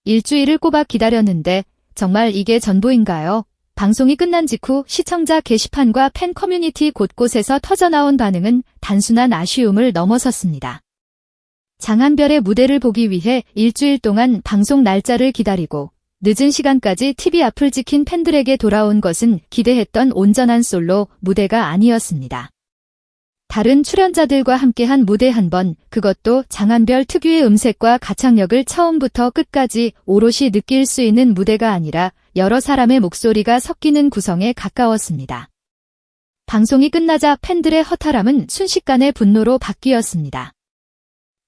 일주일을 꼬박 기다렸는데 정말 이게 전부인가요? 방송이 끝난 직후 시청자 게시판과 팬 커뮤니티 곳곳에서 터져나온 반응은 단순한 아쉬움을 넘어섰습니다. 장한별의 무대를 보기 위해 일주일 동안 방송 날짜를 기다리고 늦은 시간까지 TV 앞을 지킨 팬들에게 돌아온 것은 기대했던 온전한 솔로 무대가 아니었습니다. 다른 출연자들과 함께한 무대 한 번, 그것도 장한별 특유의 음색과 가창력을 처음부터 끝까지 오롯이 느낄 수 있는 무대가 아니라 여러 사람의 목소리가 섞이는 구성에 가까웠습니다. 방송이 끝나자 팬들의 허탈함은 순식간에 분노로 바뀌었습니다.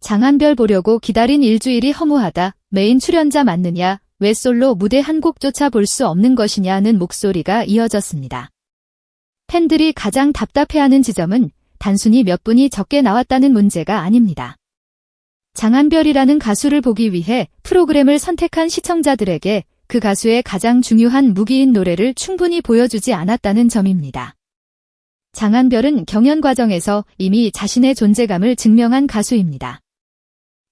장한별 보려고 기다린 일주일이 허무하다. 메인 출연자 맞느냐? 왜 솔로 무대 한 곡조차 볼 수 없는 것이냐는 목소리가 이어졌습니다. 팬들이 가장 답답해하는 지점은 단순히 몇 분이 적게 나왔다는 문제가 아닙니다. 장한별이라는 가수를 보기 위해 프로그램을 선택한 시청자들에게 그 가수의 가장 중요한 무기인 노래를 충분히 보여주지 않았다는 점입니다. 장한별은 경연 과정에서 이미 자신의 존재감을 증명한 가수입니다.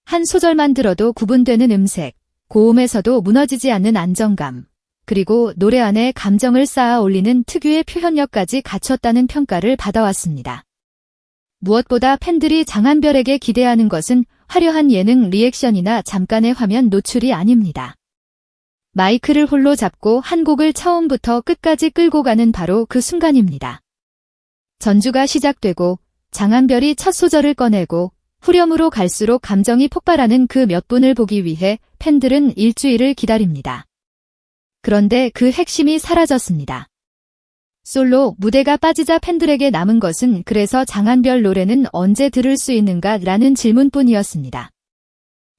한 소절만 들어도 구분되는 음색, 고음에서도 무너지지 않는 안정감, 그리고 노래 안에 감정을 쌓아 올리는 특유의 표현력까지 갖췄다는 평가를 받아왔습니다. 무엇보다 팬들이 장한별에게 기대하는 것은 화려한 예능 리액션이나 잠깐의 화면 노출이 아닙니다. 마이크를 홀로 잡고 한 곡을 처음부터 끝까지 끌고 가는 바로 그 순간입니다. 전주가 시작되고 장한별이 첫 소절을 꺼내고 후렴으로 갈수록 감정이 폭발하는 그 몇 분을 보기 위해 팬들은 일주일을 기다립니다. 그런데 그 핵심이 사라졌습니다. 솔로 무대가 빠지자 팬들에게 남은 것은 그래서 장한별 노래는 언제 들을 수 있는가 라는 질문뿐이었습니다.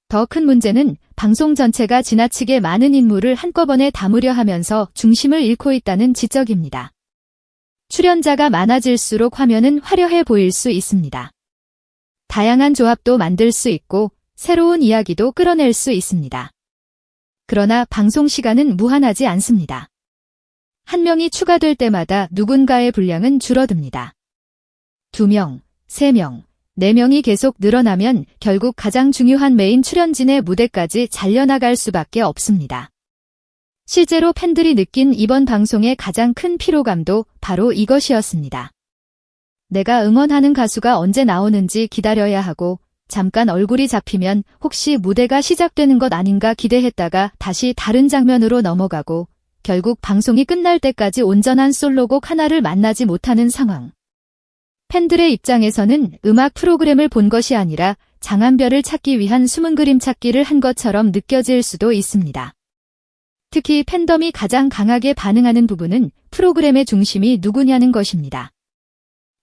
더 큰 문제는 방송 전체가 지나치게 많은 인물을 한꺼번에 담으려 하면서 중심을 잃고 있다는 지적입니다. 출연자가 많아질수록 화면은 화려해 보일 수 있습니다. 다양한 조합도 만들 수 있고 새로운 이야기도 끌어낼 수 있습니다. 그러나 방송 시간은 무한하지 않습니다. 한 명이 추가될 때마다 누군가의 분량은 줄어듭니다. 2명, 3명, 4명이 계속 늘어나면 결국 가장 중요한 메인 출연진의 무대까지 잘려나갈 수밖에 없습니다. 실제로 팬들이 느낀 이번 방송의 가장 큰 피로감도 바로 이것이었습니다. 내가 응원하는 가수가 언제 나오는지 기다려야 하고 잠깐 얼굴이 잡히면 혹시 무대가 시작되는 것 아닌가 기대했다가 다시 다른 장면으로 넘어가고 결국 방송이 끝날 때까지 온전한 솔로곡 하나를 만나지 못하는 상황. 팬들의 입장에서는 음악 프로그램을 본 것이 아니라 장한별을 찾기 위한 숨은 그림 찾기를 한 것처럼 느껴질 수도 있습니다. 특히 팬덤이 가장 강하게 반응하는 부분은 프로그램의 중심이 누구냐는 것입니다.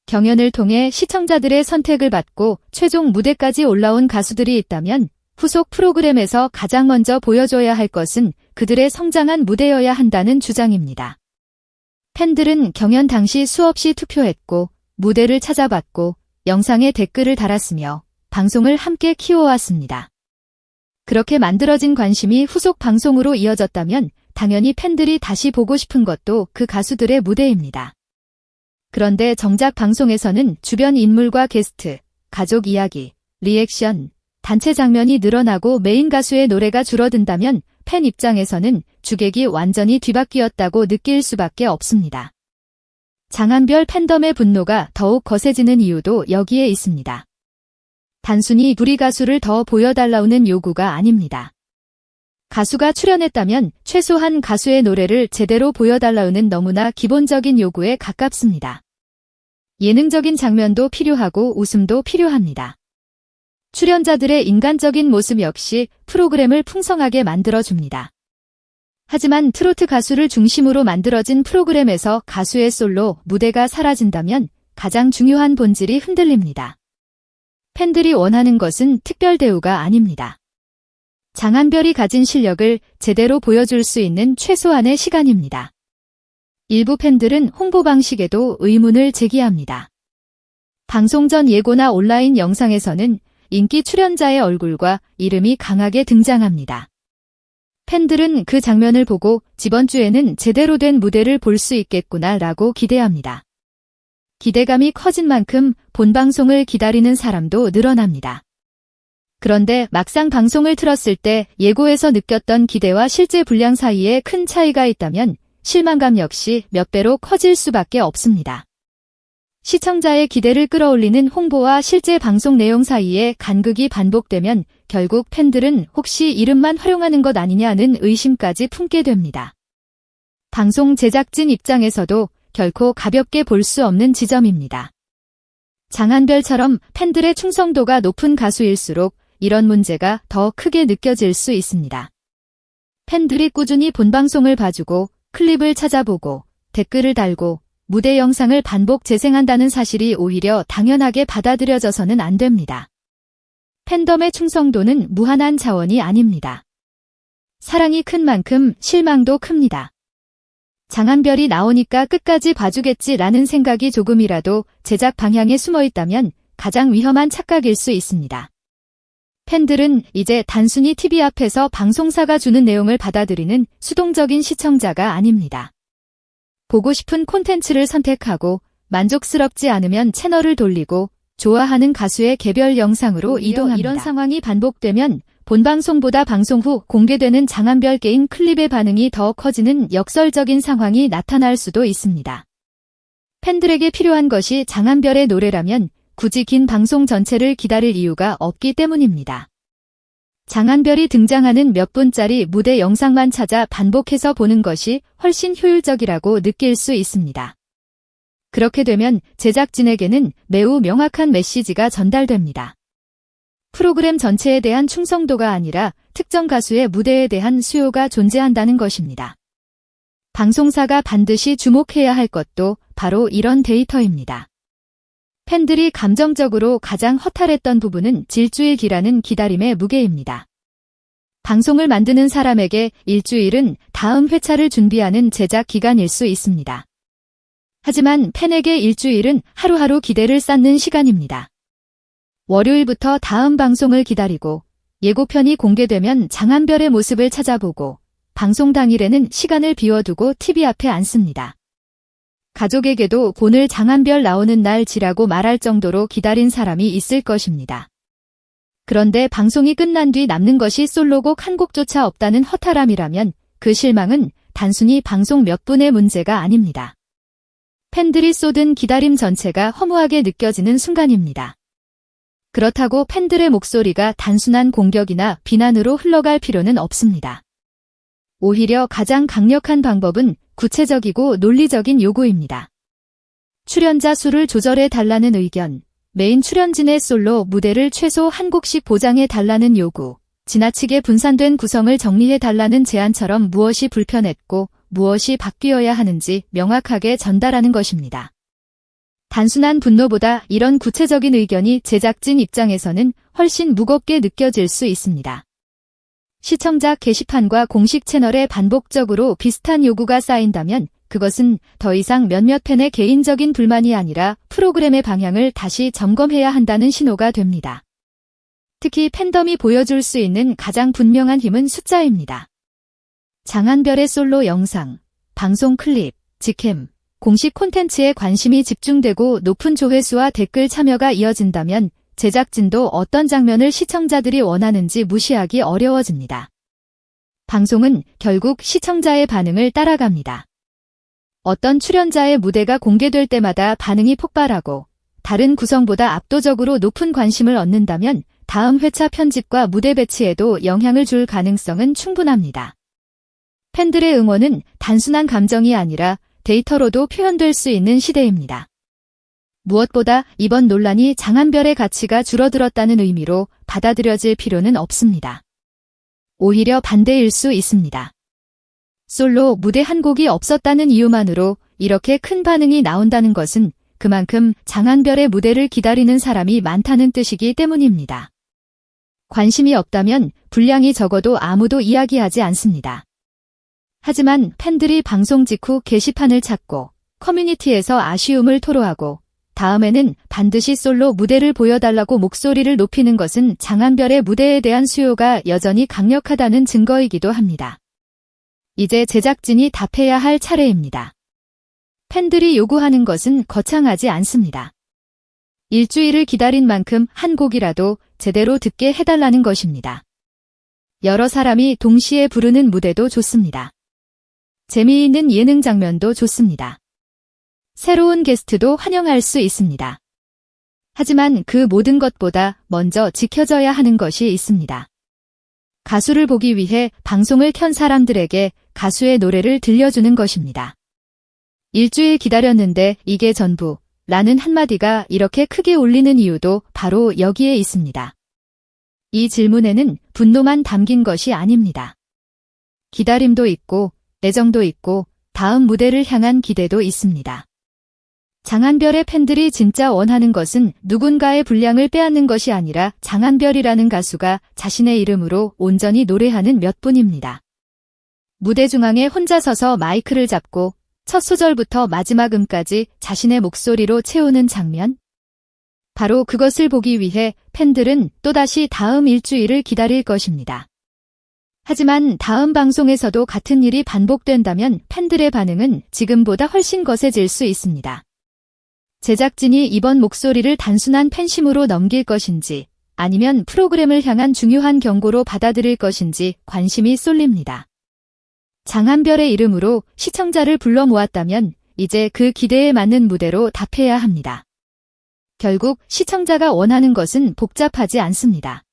경연을 통해 시청자들의 선택을 받고 최종 무대까지 올라온 가수들이 있다면 후속 프로그램에서 가장 먼저 보여줘야 할 것은 그들의 성장한 무대여야 한다는 주장입니다. 팬들은 경연 당시 수없이 투표했고 무대를 찾아봤고 영상에 댓글을 달았으며 방송을 함께 키워왔습니다. 그렇게 만들어진 관심이 후속 방송으로 이어졌다면 당연히 팬들이 다시 보고 싶은 것도 그 가수들의 무대입니다. 그런데 정작 방송에서는 주변 인물과 게스트, 가족 이야기, 리액션, 단체 장면이 늘어나고 메인 가수의 노래가 줄어든다면 팬 입장에서는 주객이 완전히 뒤바뀌었다고 느낄 수밖에 없습니다. 장한별 팬덤의 분노가 더욱 거세지는 이유도 여기에 있습니다. 단순히 우리 가수를 더 보여달라는 요구가 아닙니다. 가수가 출연했다면 최소한 가수의 노래를 제대로 보여달라는 너무나 기본적인 요구에 가깝습니다. 예능적인 장면도 필요하고 웃음도 필요합니다. 출연자들의 인간적인 모습 역시 프로그램을 풍성하게 만들어줍니다. 하지만 트로트 가수를 중심으로 만들어진 프로그램에서 가수의 솔로 무대가 사라진다면 가장 중요한 본질이 흔들립니다. 팬들이 원하는 것은 특별 대우가 아닙니다. 장한별이 가진 실력을 제대로 보여줄 수 있는 최소한의 시간입니다. 일부 팬들은 홍보 방식에도 의문을 제기합니다. 방송 전 예고나 온라인 영상에서는 인기 출연자의 얼굴과 이름이 강하게 등장합니다. 팬들은 그 장면을 보고 이번 주에는 제대로 된 무대를 볼 수 있겠구나 라고 기대합니다. 기대감이 커진 만큼 본방송을 기다리는 사람도 늘어납니다. 그런데 막상 방송을 틀었을 때 예고에서 느꼈던 기대와 실제 분량 사이에 큰 차이가 있다면 실망감 역시 몇 배로 커질 수밖에 없습니다. 시청자의 기대를 끌어올리는 홍보와 실제 방송 내용 사이에 간극이 반복되면 결국 팬들은 혹시 이름만 활용하는 것 아니냐는 의심까지 품게 됩니다. 방송 제작진 입장에서도 결코 가볍게 볼 수 없는 지점입니다. 장한별처럼 팬들의 충성도가 높은 가수일수록 이런 문제가 더 크게 느껴질 수 있습니다. 팬들이 꾸준히 본방송을 봐주고 클립을 찾아보고 댓글을 달고 무대 영상을 반복 재생한다는 사실이 오히려 당연하게 받아들여져서는 안 됩니다. 팬덤의 충성도는 무한한 자원이 아닙니다. 사랑이 큰 만큼 실망도 큽니다. 장한별이 나오니까 끝까지 봐주겠지라는 생각이 조금이라도 제작 방향에 숨어 있다면 가장 위험한 착각일 수 있습니다. 팬들은 이제 단순히 TV 앞에서 방송사가 주는 내용을 받아들이는 수동적인 시청자가 아닙니다. 보고 싶은 콘텐츠를 선택하고 만족스럽지 않으면 채널을 돌리고 좋아하는 가수의 개별 영상으로 이동합니다. 이런 상황이 반복되면 본방송보다 방송 후 공개되는 장한별 개인 클립의 반응이 더 커지는 역설적인 상황이 나타날 수도 있습니다. 팬들에게 필요한 것이 장한별의 노래라면 굳이 긴 방송 전체를 기다릴 이유가 없기 때문입니다. 장한별이 등장하는 몇 분짜리 무대 영상만 찾아 반복해서 보는 것이 훨씬 효율적이라고 느낄 수 있습니다. 그렇게 되면 제작진에게는 매우 명확한 메시지가 전달됩니다. 프로그램 전체에 대한 충성도가 아니라 특정 가수의 무대에 대한 수요가 존재한다는 것입니다. 방송사가 반드시 주목해야 할 것도 바로 이런 데이터입니다. 팬들이 감정적으로 가장 허탈했던 부분은 질주일기라는 기다림의 무게입니다. 방송을 만드는 사람에게 일주일은 다음 회차를 준비하는 제작 기간일 수 있습니다. 하지만 팬에게 일주일은 하루하루 기대를 쌓는 시간입니다. 월요일부터 다음 방송을 기다리고 예고편이 공개되면 장한별의 모습을 찾아보고 방송 당일에는 시간을 비워두고 TV 앞에 앉습니다. 가족에게도 오늘 장한별 나오는 날이라고 말할 정도로 기다린 사람이 있을 것입니다. 그런데 방송이 끝난 뒤 남는 것이 솔로곡 한 곡조차 없다는 허탈함이라면 그 실망은 단순히 방송 몇 분의 문제가 아닙니다. 팬들이 쏟은 기다림 전체가 허무하게 느껴지는 순간입니다. 그렇다고 팬들의 목소리가 단순한 공격이나 비난으로 흘러갈 필요는 없습니다. 오히려 가장 강력한 방법은 구체적이고 논리적인 요구입니다. 출연자 수를 조절해 달라는 의견, 메인 출연진의 솔로 무대를 최소 한 곡씩 보장해 달라는 요구, 지나치게 분산된 구성을 정리해 달라는 제안처럼 무엇이 불편했고 무엇이 바뀌어야 하는지 명확하게 전달하는 것입니다. 단순한 분노보다 이런 구체적인 의견이 제작진 입장에서는 훨씬 무겁게 느껴질 수 있습니다. 시청자 게시판과 공식 채널에 반복적으로 비슷한 요구가 쌓인다면 그것은 더 이상 몇몇 팬의 개인적인 불만이 아니라 프로그램의 방향을 다시 점검해야 한다는 신호가 됩니다. 특히 팬덤이 보여줄 수 있는 가장 분명한 힘은 숫자입니다. 장한별의 솔로 영상, 방송 클립, 직캠, 공식 콘텐츠에 관심이 집중되고 높은 조회수와 댓글 참여가 이어진다면 제작진도 어떤 장면을 시청자들이 원하는지 무시하기 어려워집니다. 방송은 결국 시청자의 반응을 따라갑니다. 어떤 출연자의 무대가 공개될 때마다 반응이 폭발하고 다른 구성보다 압도적으로 높은 관심을 얻는다면 다음 회차 편집과 무대 배치에도 영향을 줄 가능성은 충분합니다. 팬들의 응원은 단순한 감정이 아니라 데이터로도 표현될 수 있는 시대입니다. 무엇보다 이번 논란이 장한별의 가치가 줄어들었다는 의미로 받아들여질 필요는 없습니다. 오히려 반대일 수 있습니다. 솔로 무대 한 곡이 없었다는 이유만으로 이렇게 큰 반응이 나온다는 것은 그만큼 장한별의 무대를 기다리는 사람이 많다는 뜻이기 때문입니다. 관심이 없다면 분량이 적어도 아무도 이야기하지 않습니다. 하지만 팬들이 방송 직후 게시판을 찾고 커뮤니티에서 아쉬움을 토로하고 다음에는 반드시 솔로 무대를 보여달라고 목소리를 높이는 것은 장한별의 무대에 대한 수요가 여전히 강력하다는 증거이기도 합니다. 이제 제작진이 답해야 할 차례입니다. 팬들이 요구하는 것은 거창하지 않습니다. 일주일을 기다린 만큼 한 곡이라도 제대로 듣게 해달라는 것입니다. 여러 사람이 동시에 부르는 무대도 좋습니다. 재미있는 예능 장면도 좋습니다. 새로운 게스트도 환영할 수 있습니다. 하지만 그 모든 것보다 먼저 지켜져야 하는 것이 있습니다. 가수를 보기 위해 방송을 켠 사람들에게 가수의 노래를 들려주는 것입니다. 일주일 기다렸는데 이게 전부 라는 한마디가 이렇게 크게 울리는 이유도 바로 여기에 있습니다. 이 질문에는 분노만 담긴 것이 아닙니다. 기다림도 있고 애정도 있고 다음 무대를 향한 기대도 있습니다. 장한별의 팬들이 진짜 원하는 것은 누군가의 분량을 빼앗는 것이 아니라 장한별이라는 가수가 자신의 이름으로 온전히 노래하는 몇 분입니다. 무대 중앙에 혼자 서서 마이크를 잡고 첫 소절부터 마지막 음까지 자신의 목소리로 채우는 장면? 바로 그것을 보기 위해 팬들은 또다시 다음 일주일을 기다릴 것입니다. 하지만 다음 방송에서도 같은 일이 반복된다면 팬들의 반응은 지금보다 훨씬 거세질 수 있습니다. 제작진이 이번 목소리를 단순한 팬심으로 넘길 것인지 아니면 프로그램을 향한 중요한 경고로 받아들일 것인지 관심이 쏠립니다. 장한별의 이름으로 시청자를 불러 모았다면 이제 그 기대에 맞는 무대로 답해야 합니다. 결국 시청자가 원하는 것은 복잡하지 않습니다.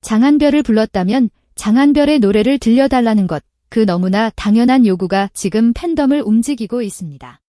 장한별을 불렀다면 장한별의 노래를 들려달라는 것, 그 너무나 당연한 요구가 지금 팬덤을 움직이고 있습니다.